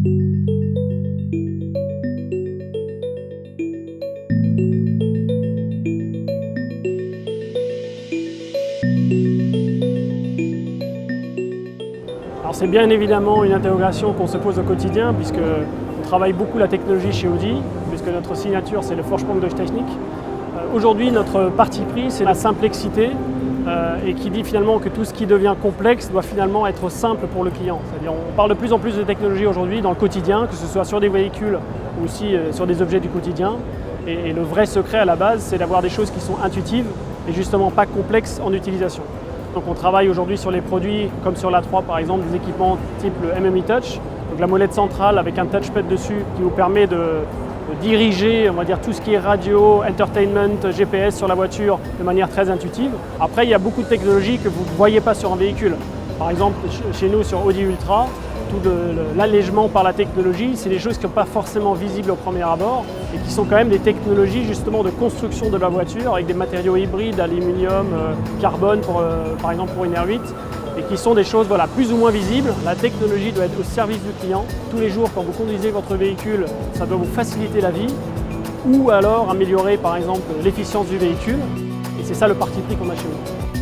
Alors c'est bien évidemment une interrogation qu'on se pose au quotidien puisqu'on travaille beaucoup la technologie chez Audi, puisque notre signature c'est le Vorsprung durch Technik. Aujourd'hui notre parti pris c'est la simplicité et qui dit finalement que tout ce qui devient complexe doit finalement être simple pour le client. C'est-à-dire on parle de plus en plus de technologie aujourd'hui dans le quotidien, que ce soit sur des véhicules ou aussi sur des objets du quotidien. Et le vrai secret à la base c'est d'avoir des choses qui sont intuitives et justement pas complexes en utilisation. Donc on travaille aujourd'hui sur les produits comme sur l'A3 par exemple, des équipements type le MMI Touch, donc la molette centrale avec un touchpad dessus qui vous permet de diriger on va dire, tout ce qui est radio, entertainment, GPS sur la voiture de manière très intuitive. Après il y a beaucoup de technologies que vous ne voyez pas sur un véhicule. Par exemple chez nous sur Audi Ultra, tout l'allègement par la technologie, c'est des choses qui ne sont pas forcément visibles au premier abord et qui sont quand même des technologies justement de construction de la voiture avec des matériaux hybrides, aluminium, carbone par exemple pour une R8 et qui sont des choses voilà, plus ou moins visibles. La technologie doit être au service du client. Tous les jours quand vous conduisez votre véhicule, ça doit vous faciliter la vie ou alors améliorer par exemple l'efficience du véhicule et c'est ça le parti pris qu'on a chez nous.